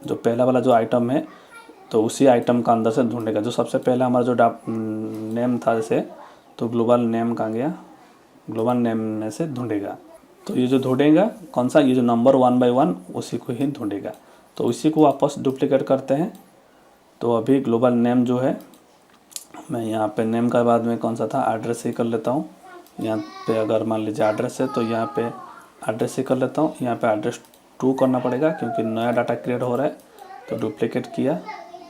जो पहला वाला जो आइटम है, तो उसी आइटम का अंदर से ढूंढेगा। जो सबसे पहला हमारा जो नेम था जैसे, तो ग्लोबल नेम कहाँ गया, ग्लोबल नेम में से ढूंढेगा। तो ये जो ढूंढेगा कौन सा, ये जो नंबर 1 बाय 1 उसी को ही ढूंढेगा। तो उसी को वापस डुप्लिकेट करते हैं। तो अभी ग्लोबल नेम जो है, मैं यहाँ पे नेम का बाद में कौन सा था, एड्रेस ही कर लेता हूँ। यहाँ पे अगर मान लीजिए एड्रेस है तो यहाँ पे एड्रेस ही कर लेता हूँ। यहाँ पे एड्रेस 2 करना पड़ेगा क्योंकि नया डाटा क्रिएट हो रहा है। तो डुप्लिकेट किया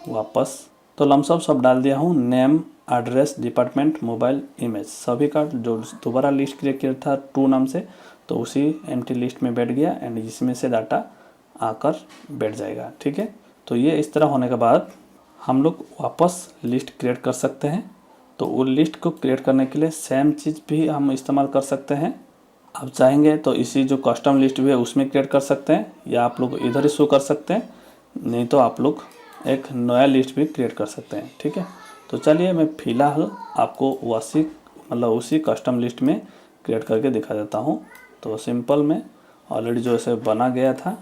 वापस, तो लमसम सब डाल दिया हूँ, name, address, department, mobile, image, सभी का जो दोबारा लिस्ट क्रिएट किया था 2 नाम से, तो उसी एम्प्टी लिस्ट में बैठ गया, एंड इसमें से डाटा आकर बैठ जाएगा, ठीक है। तो ये इस तरह होने के बाद हम लोग वापस लिस्ट क्रिएट कर सकते हैं। तो वो लिस्ट को क्रिएट करने के लिए सेम चीज़ भी हम इस्तेमाल कर सकते हैं। आप चाहेंगे तो इसी जो कस्टम लिस्ट भी है उसमें क्रिएट कर सकते हैं, या आप लोग इधर ही शो कर सकते हैं, नहीं तो आप लोग एक नया लिस्ट भी क्रिएट कर सकते हैं, ठीक है। तो चलिए मैं फ़िलहाल आपको उसी कस्टम लिस्ट में क्रिएट करके दिखा देता हूँ। तो सिंपल में ऑलरेडी जो ऐसे बना गया था,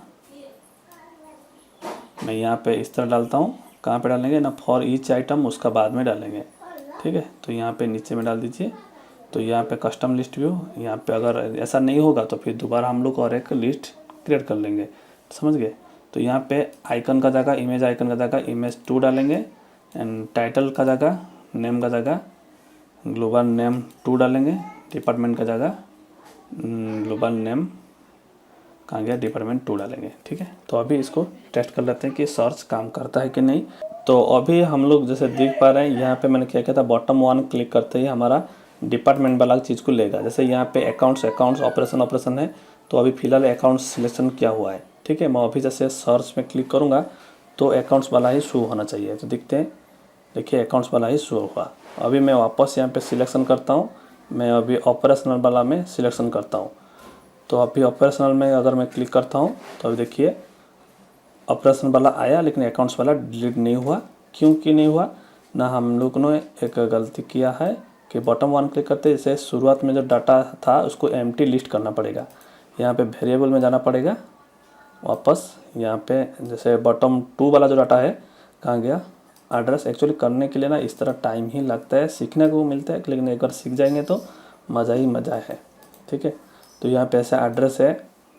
मैं यहाँ पे इस तरह डालता हूँ। कहाँ पे डालेंगे ना, फॉर ईच आइटम उसका बाद में डालेंगे, ठीक है। तो यहाँ पे नीचे में डाल दीजिए। तो यहाँ पे कस्टम लिस्ट व्यू, यहाँ पे अगर ऐसा नहीं होगा तो फिर दोबारा हम लोग और एक लिस्ट क्रिएट कर लेंगे, समझ गए। तो यहाँ पे आइकन का जगह, इमेज आइकन का जगह इमेज 2 डालेंगे, एंड टाइटल का जगह, नेम का जगह ग्लोबल नेम 2 डालेंगे, डिपार्टमेंट का जगह ग्लोबल नेम कहाँ गया, डिपार्टमेंट 2 डालेंगे, ठीक है। तो अभी इसको टेस्ट कर लेते हैं कि सर्च काम करता है कि नहीं। तो अभी हम लोग जैसे देख पा रहे हैं, यहाँ पे मैंने क्या किया था, बॉटम 1 क्लिक करते ही हमारा डिपार्टमेंट वाला चीज़ को लेगा। जैसे यहाँ पे अकाउंट्स ऑपरेशन है, तो अभी फिलहाल अकाउंट्स सिलेक्शन किया हुआ है, ठीक है। मैं अभी जैसे सर्च में क्लिक करूँगा तो अकाउंट्स वाला ही शो होना चाहिए। तो दिखते हैं, देखिए अकाउंट्स वाला ही शो हुआ। अभी मैं वापस यहाँ पे सिलेक्शन करता हूँ, मैं अभी ऑपरेशनल वाला में सिलेक्शन करता हूँ। तो अभी ऑपरेशनल में अगर मैं क्लिक करता हूँ तो अभी देखिए ऑपरेशन वाला आया, लेकिन अकाउंट्स वाला डिलीट नहीं हुआ। क्योंकि नहीं हुआ ना, हम लोग ने एक गलती किया है कि बॉटम 1 क्लिक करते जैसे शुरुआत में जो डाटा था उसको एम्प्टी लिस्ट करना पड़ेगा। यहाँ पे वेरिएबल में जाना पड़ेगा वापस। यहाँ पे जैसे बॉटम 2 वाला जो डाटा है कहाँ गया, एड्रेस। एक्चुअली करने के लिए ना इस तरह टाइम ही लगता है, सीखने को मिलता है, लेकिन एक बार सीख जाएंगे तो मज़ा ही मज़ा है, ठीक है। तो यहाँ पे ऐसा एड्रेस है,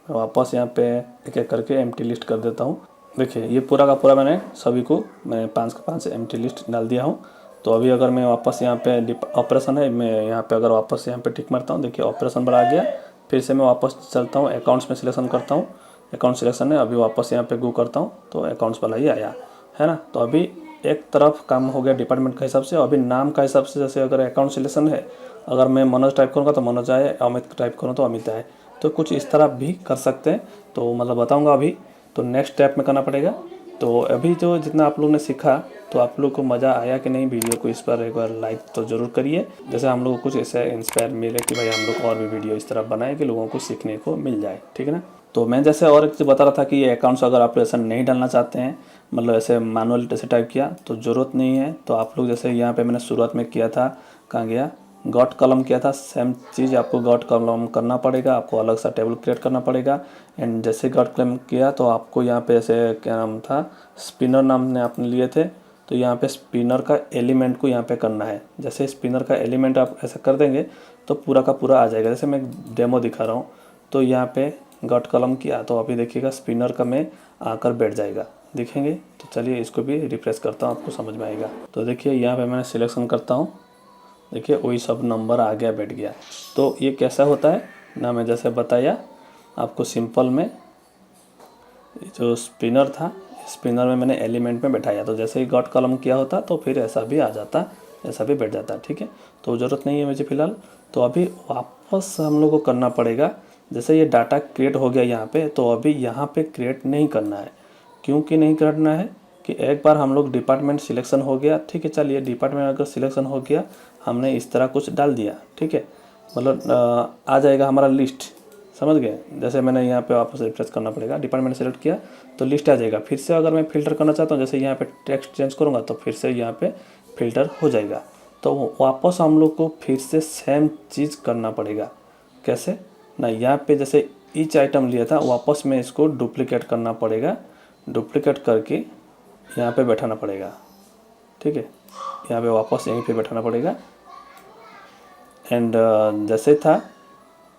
वापस यहाँ पे एक एक करके एम्प्टी लिस्ट कर देता हूँ। देखिए ये पूरा का पूरा मैंने सभी को मैं 5 का 5 एम्प्टी लिस्ट डाल दिया हूँ। तो अभी अगर मैं वापस यहाँ पे ऑपरेशन है, मैं यहाँ पे अगर वापस यहाँ पे टिक मारता हूँ, देखिए ऑपरेशन बार आ गया। फिर से मैं वापस चलता हूँ, अकाउंट्स में सिलेक्शन करता हूँ, अकाउंट सिलेक्शन है, अभी वापस यहाँ पे गो करता हूँ तो अकाउंट्स वाला ही आया है ना। तो अभी एक तरफ काम हो गया डिपार्टमेंट के हिसाब से। अभी नाम का हिसाब से, जैसे अगर अकाउंट सिलेक्शन है, अगर मैं मनोज टाइप करूँगा तो मनोज आए, अमित टाइप करूँ तो अमित आए। तो कुछ इस तरह भी कर सकते हैं, तो मतलब बताऊँगा अभी। तो नेक्स्ट स्टेप में करना पड़ेगा। तो अभी जो जितना आप लोग ने सीखा, तो आप लोग को मज़ा आया कि नहीं, वीडियो को इस पर एक बार लाइक तो ज़रूर करिए, जैसे हम लोग को कुछ ऐसा इंस्पायर मिले कि भाई हम लोग और भी वीडियो इस तरह बनाए कि लोगों को सीखने को मिल जाए, ठीक है ना। तो मैं जैसे और एक चीज़ बता रहा था कि ये अकाउंट्स अगर आप ऐसा नहीं डालना चाहते हैं, मतलब ऐसे मैनुअल जैसे टाइप किया तो ज़रूरत नहीं है। तो आप लोग जैसे यहाँ पे मैंने शुरुआत में किया था, कहाँ गया, गॉट कॉलम किया था, सेम चीज़ आपको गॉट कॉलम करना पड़ेगा, आपको अलग सा टेबल क्रिएट करना पड़ेगा। एंड जैसे गॉट कॉलम किया तो आपको यहाँ पे ऐसे क्या नाम था, स्पिनर नाम ने आपने लिए थे, तो यहाँ पे स्पिनर का एलिमेंट को यहाँ पे करना है। जैसे स्पिनर का एलिमेंट आप ऐसा कर देंगे तो पूरा का पूरा आ जाएगा। जैसे मैं डेमो दिखा रहा हूँ, तो यहाँ पे गॉट कॉलम किया तो अभी देखिएगा स्पिनर का में आकर बैठ जाएगा, देखेंगे। तो चलिए इसको भी रिफ्रेश करता हूँ, आपको समझ में आएगा। तो देखिए यहाँ पे मैंने सिलेक्शन करता हूँ, देखिए वही सब नंबर आ गया, बैठ गया। तो ये कैसा होता है ना, मैं जैसे बताया आपको सिंपल में, जो स्पिनर था, स्पिनर में मैंने एलिमेंट में बैठाया, तो जैसे ही गॉट कॉलम किया होता तो फिर ऐसा भी आ जाता, ऐसा भी बैठ जाता, ठीक है। तो ज़रूरत नहीं है मुझे फ़िलहाल। तो अभी वापस हम लोग को करना पड़ेगा। जैसे ये डाटा क्रिएट हो गया यहाँ पे, तो अभी यहाँ पे क्रिएट नहीं करना है। क्योंकि नहीं करना है कि एक बार हम लोग डिपार्टमेंट सिलेक्शन हो गया, ठीक है, चलिए डिपार्टमेंट अगर सिलेक्शन हो गया, हमने इस तरह कुछ डाल दिया, ठीक है, मतलब आ जाएगा हमारा लिस्ट, समझ गए। जैसे मैंने यहाँ पे वापस रिफ्रेश करना पड़ेगा, डिपार्टमेंट सेलेक्ट किया तो लिस्ट आ जाएगा। फिर से अगर मैं फ़िल्टर करना चाहता हूँ, जैसे यहाँ पे टेक्स्ट चेंज करूँगा तो फिर से यहाँ पे फ़िल्टर हो जाएगा। तो वापस हम लोग को फिर से सेम चीज़ करना पड़ेगा। कैसे ना, यहाँ पे जैसे ईच आइटम लिया था, वापस में इसको डुप्लिकेट करना पड़ेगा, डुप्लिकेट करके यहाँ पे बैठाना पड़ेगा, ठीक है, यहाँ पे वापस यहीं पे बैठाना पड़ेगा। एंड जैसे था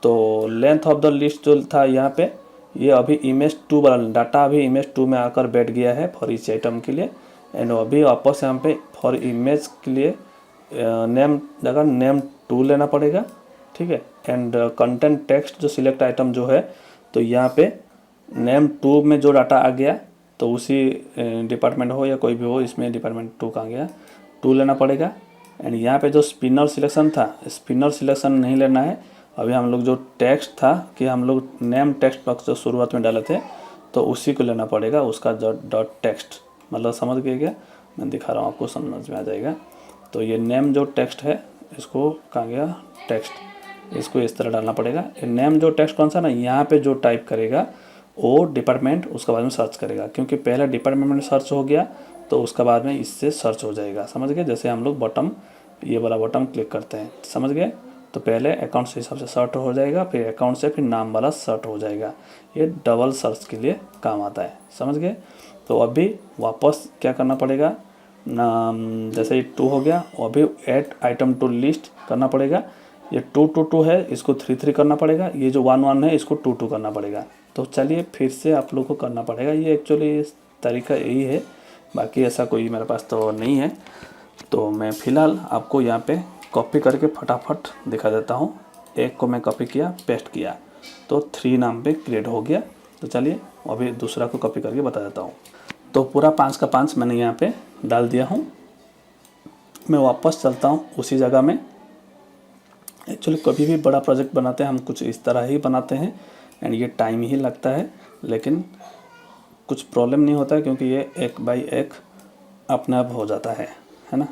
तो लेंथ ऑफ द लिस्ट जो था यहाँ पे, ये अभी इमेज 2 वाला डाटा अभी इमेज 2 में आकर बैठ गया है फॉर ईच आइटम के लिए। एंड अभी वापस यहाँ पे फॉर इमेज के लिए नेम जगह नेम 2 लेना पड़ेगा, ठीक है। एंड कंटेंट टेक्स्ट जो सिलेक्ट आइटम जो है, तो यहाँ पे नेम 2 में जो डाटा आ गया, तो उसी डिपार्टमेंट हो या कोई भी हो, इसमें डिपार्टमेंट 2 का आ गया, 2 लेना पड़ेगा। एंड यहाँ पे जो स्पिनर सिलेक्शन था, स्पिनर सिलेक्शन नहीं लेना है। अभी हम लोग जो टेक्स्ट था कि हम लोग नेम टेक्स्ट बॉक्स जो शुरुआत में डाले थे, तो उसी को लेना पड़ेगा, उसका जो डॉट टेक्स्ट, मतलब समझ गए क्या, मैं दिखा रहा हूँ आपको, समझ में आ जाएगा। तो ये नेम जो टेक्स्ट है, इसको कहाँ गया टेक्स्ट, इसको इस तरह डालना पड़ेगा। नेम जो टेक्स्ट कौन सा ना, यहाँ पे जो टाइप करेगा वो डिपार्टमेंट उसके बाद में सर्च करेगा, क्योंकि पहले डिपार्टमेंट में सर्च हो गया तो उसका बाद में इससे सर्च हो जाएगा, समझ गए। जैसे हम लोग बटन, ये वाला बटन क्लिक करते हैं, समझ गए, तो पहले अकाउंट से हिसाब से सर्च हो जाएगा, फिर अकाउंट से फिर नाम वाला सर्च हो जाएगा। ये डबल सर्च के लिए काम आता है, समझ गए। तो अभी वापस क्या करना पड़ेगा, नाम जैसे ही 2 हो गया, अभी ऐड आइटम टू लिस्ट करना पड़ेगा। ये 2 2 2 है, इसको 3 3 करना पड़ेगा। ये जो 1 1 है, इसको 2 2 करना पड़ेगा। तो चलिए फिर से आप लोग को करना पड़ेगा। ये एक्चुअली तरीका यही है, बाकी ऐसा कोई मेरे पास तो नहीं है। तो मैं फ़िलहाल आपको यहाँ पे कॉपी करके फटाफट दिखा देता हूँ। एक को मैं कॉपी किया, पेस्ट किया, तो 3 नाम पे क्रिएट हो गया। तो चलिए अभी दूसरा को कॉपी करके बता देता हूँ। तो पूरा 5 का 5 मैंने यहाँ पे डाल दिया हूँ। मैं वापस चलता हूँ उसी जगह में। एक्चुअली कभी भी बड़ा प्रोजेक्ट बनाते हैं हम कुछ इस तरह ही बनाते हैं, एंड ये टाइम ही लगता है, लेकिन कुछ प्रॉब्लम नहीं होता है, क्योंकि ये 1 बाई 1 अपने आप हो जाता है ना।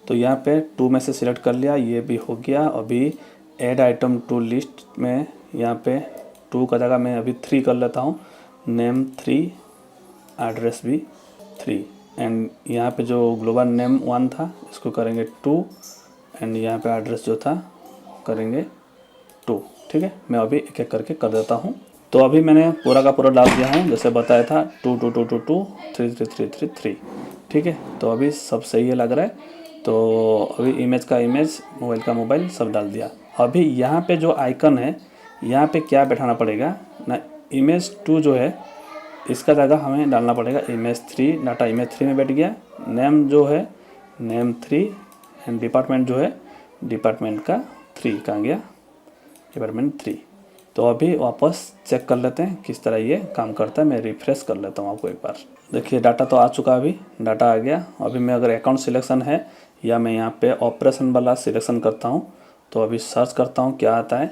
तो यहाँ पे 2 में से सिलेक्ट कर लिया, ये भी हो गया। अभी ऐड आइटम टू लिस्ट में यहाँ पे 2 का जगह मैं अभी 3 कर लेता हूँ, नेम 3, एड्रेस भी 3। एंड यहाँ पे जो ग्लोबल नेम 1 था, इसको करेंगे 2, एंड यहाँ पे एड्रेस जो था करेंगे 2, ठीक है। मैं अभी एक एक करके कर देता हूँ। तो अभी मैंने पूरा का पूरा डाल दिया हूँ, जैसे बताया था 2 2 2 2 2 3 3 3 3 3, ठीक है। तो अभी सब सही है लग रहा है। तो अभी इमेज का इमेज, मोबाइल का मोबाइल, सब डाल दिया। अभी यहाँ पे जो आइकन है, यहाँ पे क्या बैठाना पड़ेगा ना, इमेज 2 जो है इसका जगह हमें डालना पड़ेगा इमेज 3। डाटा इमेज 3 में बैठ गया। नेम जो है नेम 3 एंड डिपार्टमेंट जो है डिपार्टमेंट का 3 कहाँ गया, डिपार्टमेंट 3। तो अभी वापस चेक कर लेते हैं किस तरह ये काम करता है। मैं रिफ्रेश कर लेता हूँ आपको एक बार। देखिए डाटा तो आ चुका, अभी डाटा आ गया। अभी मैं अगर अकाउंट सिलेक्शन है या मैं यहाँ पे ऑपरेशन वाला सिलेक्शन करता हूँ तो अभी सर्च करता हूँ क्या आता है।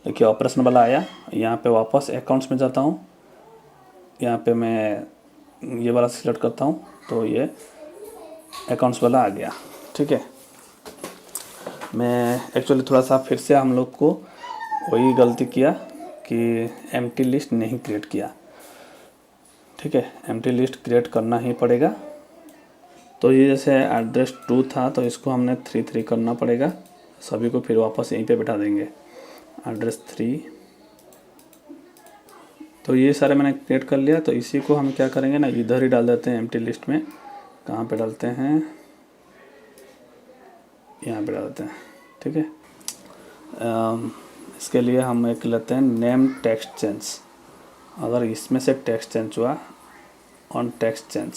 देखिए ऑपरेशन वाला आया। यहाँ पे वापस अकाउंट्स में जाता हूँ, यहाँ पे मैं ये वाला सिलेक्ट करता हूँ तो ये अकाउंट्स वाला आ गया। ठीक है, मैं एक्चुअली थोड़ा सा फिर से हम लोग को वही गलती किया कि एम्प्टी लिस्ट नहीं क्रिएट किया। ठीक है, एम्प्टी लिस्ट क्रिएट करना ही पड़ेगा। तो ये जैसे एड्रेस 2 था तो इसको हमने 3 करना पड़ेगा। सभी को फिर वापस यहीं पे बैठा देंगे एड्रेस 3। तो ये सारे मैंने क्रिएट कर लिया। तो इसी को हम क्या करेंगे ना, इधर ही डाल देते हैं एम्प्टी लिस्ट में। कहाँ पे डालते हैं, यहाँ पे डाल देते हैं। ठीक है, इसके लिए हम एक लेते हैं नेम टेक्स्ट चेंज। अगर इसमें से टेक्स्ट चेंज हुआ ऑन टेक्स्ट चेंज,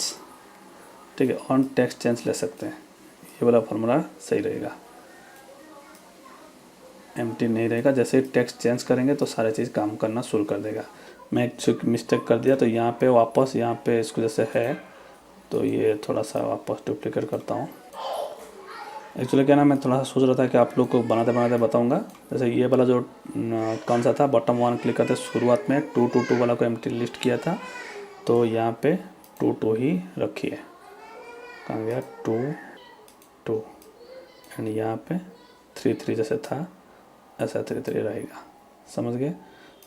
ठीक है, ऑन टेक्स्ट चेंज ले सकते हैं। ये वाला फॉर्मूला सही रहेगा, एम्प्टी नहीं रहेगा। जैसे ही टेक्स्ट चेंज करेंगे तो सारे चीज़ काम करना शुरू कर देगा। मैं एक मिस्टेक कर दिया तो यहाँ पे वापस यहाँ पे इसको जैसे है तो ये थोड़ा सा वापस डुप्लीकेट करता हूँ। एक्चुअली क्या ना, मैं थोड़ा सा सोच रहा था कि आप लोग को बनाते बनाते बताऊंगा। जैसे ये वाला जो कौन सा था, बॉटम 1 क्लिक करते शुरुआत में 2 वाला को एम्प्टी लिस्ट किया था तो यहाँ पे 2 ही रखिए। कहाँ गया 2 एंड यहाँ पे 3 जैसे था ऐसा 3 रहेगा। समझ गए।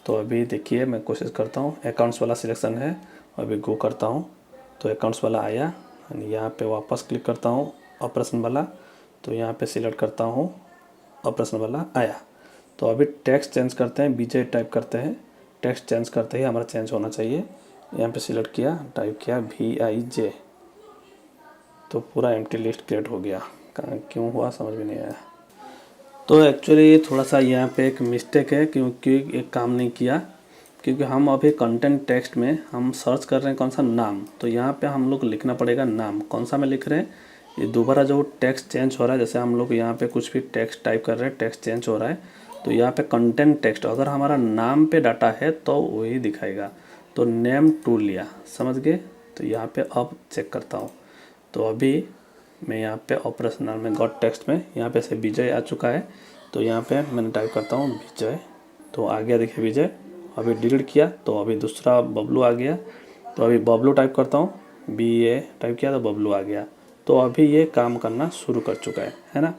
तो अभी देखिए मैं कोशिश करता हूँ, अकाउंट्स वाला सिलेक्शन है, अभी गो करता हूँ तो अकाउंट्स वाला आया। यहाँ पे वापस क्लिक करता हूँ ऑपरेशन वाला, तो यहाँ पे सिलेक्ट करता हूँ ऑपरेशन वाला आया। तो अभी टेक्स्ट चेंज करते हैं, बीजे टाइप करते हैं। टेक्स्ट चेंज करते ही हमारा चेंज होना चाहिए। यहाँ पे सिलेक्ट किया, टाइप किया VIJ, तो पूरा एम्प्टी लिस्ट क्रिएट हो गया। क्यों हुआ समझ में नहीं आया। तो एक्चुअली थोड़ा सा यहाँ पे एक मिस्टेक है, क्योंकि एक काम नहीं किया, क्योंकि हम अभी कंटेंट टेक्स्ट में हम सर्च कर रहे हैं कौन सा नाम। तो यहाँ पे हम लोग लिखना पड़ेगा नाम। कौन सा में लिख रहे हैं, ये दोबारा जो टेक्स्ट चेंज हो रहा है, जैसे हम लोग यहाँ पे कुछ भी टेक्स्ट टाइप कर रहे हैं, टेक्स्ट चेंज हो रहा है तो यहाँ पे कंटेंट टेक्स्ट अगर हमारा नाम पे डाटा है तो वही दिखाएगा। तो नेम 2 लिया, समझ गए। तो यहाँ पे अब चेक करता हूँ। तो अभी मैं यहाँ पे ऑपरेशनल में गॉट टेक्स्ट में यहाँ पे से विजय आ चुका है। तो यहाँ पे मैंने टाइप करता हूँ विजय, तो आ गया देखिए विजय। अभी डिलीट किया तो अभी दूसरा बबलू आ गया। तो अभी बबलू टाइप करता हूँ, BA टाइप किया तो बबलू आ गया। तो अभी ये काम करना शुरू कर चुका है ना।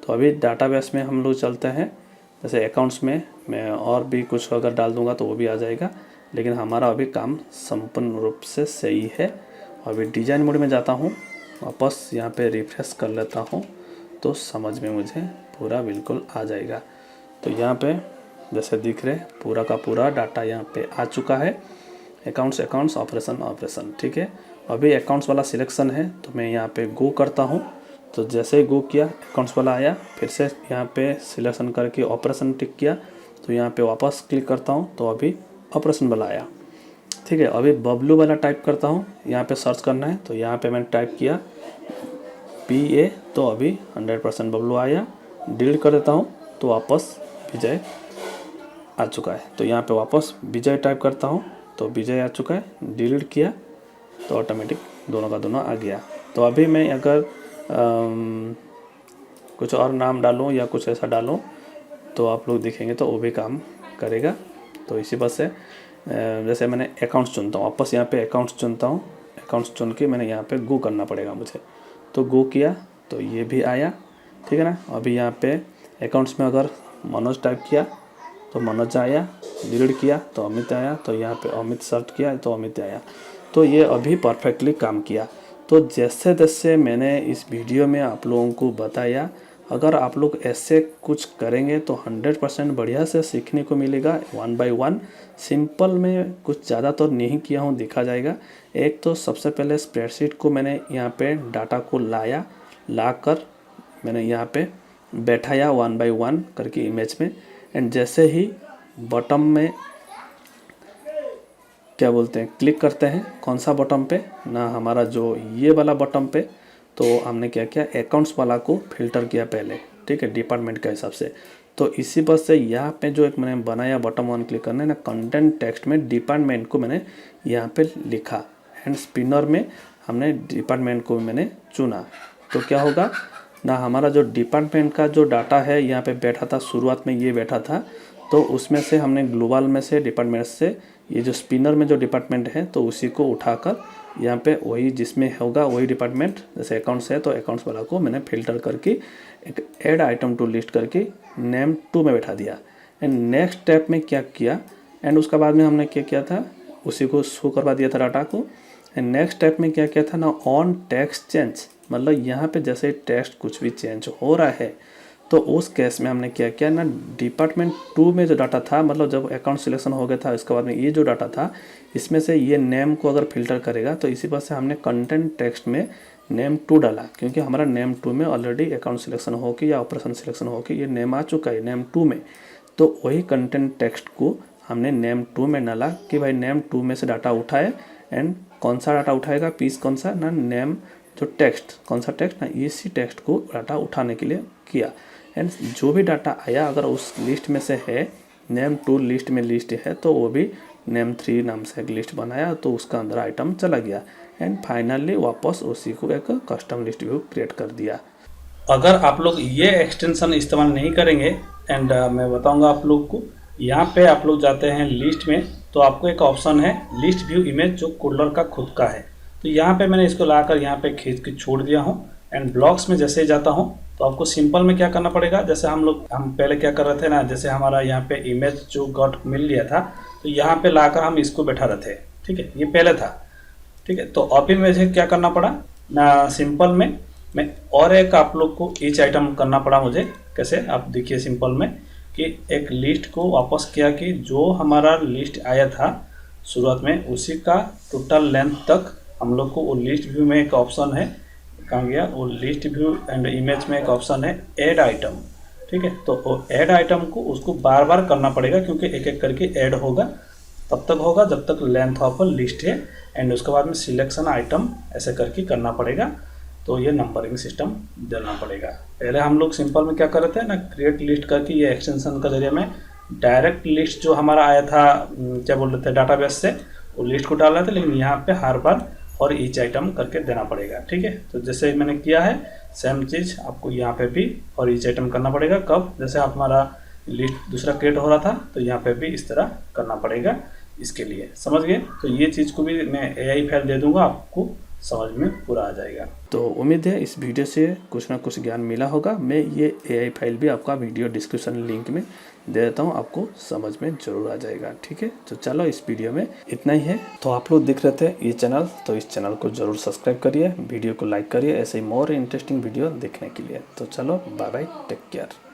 तो अभी डाटाबेस में हम लोग चलते हैं। जैसे अकाउंट्स में मैं और भी कुछ अगर डाल दूंगा तो वो भी आ जाएगा, लेकिन हमारा अभी काम संपूर्ण रूप से सही है। अभी डिजाइन मोड में जाता हूँ, वापस यहाँ पे रिफ्रेश कर लेता हूँ तो समझ में मुझे पूरा बिल्कुल आ जाएगा। तो यहाँ पे जैसे दिख रहे पूरा का पूरा डाटा यहाँ पे आ चुका है। अकाउंट्स ऑपरेशन ठीक है। अभी अकाउंट्स वाला सिलेक्शन है तो मैं यहाँ पे गो करता हूँ। तो जैसे ही गो किया अकाउंट्स वाला आया, फिर से यहाँ पे सिलेक्शन करके ऑपरेशन टिक किया तो यहाँ पे वापस क्लिक करता हूँ तो अभी ऑपरेशन वाला आया। ठीक है, अभी बबलू वाला टाइप करता हूँ, यहाँ पे सर्च करना है तो यहाँ पे मैंने टाइप किया PA, तो अभी 100% बबलू आया। डिलीट कर देता हूँ तो वापस विजय आ चुका है। तो यहाँ पे वापस विजय टाइप करता हूँ तो विजय आ चुका है। डिलीट किया तो ऑटोमेटिक दोनों का दोनों आ गया। तो अभी मैं अगर कुछ और नाम डालूँ या कुछ ऐसा डालूँ तो आप लोग देखेंगे तो वो भी काम करेगा। तो इसी बस से जैसे मैंने अकाउंट्स चुनता हूँ, वापस यहाँ पे अकाउंट्स चुनता हूँ। अकाउंट्स चुन के मैंने यहाँ पे गो करना पड़ेगा मुझे। तो गो किया तो ये भी आया, ठीक है ना। अभी यहाँ पे अकाउंट्स में अगर मनोज टाइप किया तो मनोज आया। डिलीट किया तो अमित आया। तो यहाँ पे अमित सर्च किया तो अमित आया। तो ये अभी परफेक्टली काम किया। तो जैसे जैसे मैंने इस वीडियो में आप लोगों को बताया, अगर आप लोग ऐसे कुछ करेंगे तो 100% बढ़िया से सीखने को मिलेगा। 1 by 1 सिंपल में कुछ ज़्यादा तो नहीं किया हूँ, देखा जाएगा। एक तो सबसे पहले स्प्रेडशीट को मैंने यहाँ पे डाटा को ला कर मैंने यहाँ पे बैठाया 1 by 1 करके इमेज में। एंड जैसे ही बॉटम में क्या बोलते हैं क्लिक करते हैं कौन सा बटन पे ना, हमारा जो ये वाला बटन पे। तो हमने क्या किया, अकाउंट्स वाला को फिल्टर किया पहले, ठीक है, डिपार्टमेंट के हिसाब से। तो इसी बस से यहाँ पे जो एक मैंने बनाया बटन वन क्लिक करना है ना, कंटेंट टेक्स्ट में डिपार्टमेंट को मैंने यहाँ पे लिखा एंड स्पिनर में हमने डिपार्टमेंट को मैंने चुना। तो क्या होगा ना, हमारा जो डिपार्टमेंट का जो डाटा है यहाँ पे बैठा था, शुरुआत में ये बैठा था, तो उसमें से हमने ग्लोबल में से डिपार्टमेंट से ये जो स्पिनर में जो डिपार्टमेंट है तो उसी को उठाकर यहाँ पे वही जिसमें होगा वही डिपार्टमेंट, जैसे अकाउंट्स है तो अकाउंट्स वाला को मैंने फिल्टर करके एक ऐड आइटम टू लिस्ट करके नेम 2 में बैठा दिया। एंड नेक्स्ट स्टेप में क्या किया, एंड उसके बाद में हमने क्या किया था, उसी को शो करवा दिया था डाटा को। एंड नेक्स्ट स्टेप में क्या किया था ना, ऑन टेक्स्ट चेंज, मतलब यहाँ पे जैसे टेक्स्ट कुछ भी चेंज हो रहा है तो उस केस में हमने क्या किया ना, डिपार्टमेंट 2 में जो डाटा था, मतलब जब अकाउंट सिलेक्शन हो गया था इसके बाद में ये जो डाटा था इसमें से ये नेम को अगर फिल्टर करेगा तो इसी बात से हमने कंटेंट टेक्स्ट में नेम 2 डाला, क्योंकि हमारा नेम 2 में ऑलरेडी अकाउंट सिलेक्शन हो के या ऑपरेशन सिलेक्शन हो के ये नेम आ चुका है नेम 2 में। तो वही कंटेंट टेक्स्ट को हमने नेम 2 में डाला कि भाई नेम 2 में से डाटा उठाए। एंड कौन सा डाटा उठाएगा, पीस कौन सा ना, नेम जो टेक्स्ट, कौन सा टेक्स्ट ना, इसी टेक्स्ट को डाटा उठाने के लिए किया। एंड जो भी डाटा आया अगर उस लिस्ट में से है, नेम 2 लिस्ट में लिस्ट है तो वो भी नेम 3 नाम से एक लिस्ट बनाया तो उसका अंदर आइटम चला गया। एंड फाइनली वापस उसी को एक कस्टम लिस्ट व्यू क्रिएट कर दिया। अगर आप लोग ये एक्सटेंशन इस्तेमाल नहीं करेंगे एंड मैं बताऊंगा आप लोग को, यहाँ पे आप लोग जाते हैं लिस्ट में तो आपको एक ऑप्शन है लिस्ट व्यू इमेज जो कुल्लर का खुद का है। तो यहाँ पे मैंने इसको लाकर यहाँ पे खींच के छोड़ दिया हूँ। एंड ब्लॉक्स में जैसे ही जाता हूँ तो आपको सिंपल में क्या करना पड़ेगा, जैसे हम पहले क्या कर रहे थे ना, जैसे हमारा यहाँ पे इमेज जो गॉट मिल गया था तो यहाँ पे लाकर हम इसको बैठा रहे थे, ठीक है, ये पहले था, ठीक है। तो अभी मुझे क्या करना पड़ा ना, सिंपल में मैं और एक आप लोग को ईच आइटम करना पड़ा मुझे। कैसे, आप देखिए सिंपल में कि एक लिस्ट को वापस किया कि जो हमारा लिस्ट आया था शुरुआत में उसी का टोटल लेंथ तक हम लोग को वो लिस्ट व्यू में एक ऑप्शन है, कहाँ गया वो लिस्ट व्यू एंड इमेज में एक ऑप्शन है ऐड आइटम, ठीक है। तो वो ऐड आइटम को उसको बार बार करना पड़ेगा क्योंकि एक एक करके ऐड होगा, तब तक होगा जब तक लेंथ ऑफ लिस्ट है। एंड उसके बाद में सिलेक्शन आइटम ऐसे करके करना पड़ेगा। तो ये नंबरिंग सिस्टम देना पड़ेगा। पहले हम लोग सिंपल में क्या कर रहे थे ना, क्रिएट लिस्ट करके ये एक्सटेंशन का जरिए में डायरेक्ट लिस्ट जो हमारा आया था क्या बोल रहे थे डाटाबेस से, वो लिस्ट को डाल रहे थे, लेकिन यहाँ पे हर बार और ईच आइटम करके देना पड़ेगा, ठीक है। तो जैसे मैंने किया है सेम चीज़ आपको यहाँ पे भी और ईच आइटम करना पड़ेगा। कब, जैसे हमारा लिस्ट दूसरा क्रिएट हो रहा था तो यहाँ पे भी इस तरह करना पड़ेगा। इसके लिए समझ गए, तो ये चीज़ को भी मैं AI फाइल दे दूंगा, आपको समझ में पूरा आ जाएगा। तो उम्मीद है इस वीडियो से कुछ ना कुछ ज्ञान मिला होगा। मैं ये AI फाइल भी आपका वीडियो डिस्क्रिप्शन लिंक में दे देता हूँ, आपको समझ में ज़रूर आ जाएगा, ठीक है। तो चलो इस वीडियो में इतना ही है। तो आप लोग देख रहे थे ये चैनल, तो इस चैनल को ज़रूर सब्सक्राइब करिए, वीडियो को लाइक करिए ऐसे ही मोर इंटरेस्टिंग वीडियो देखने के लिए। तो चलो बाय बाय, टेक केयर।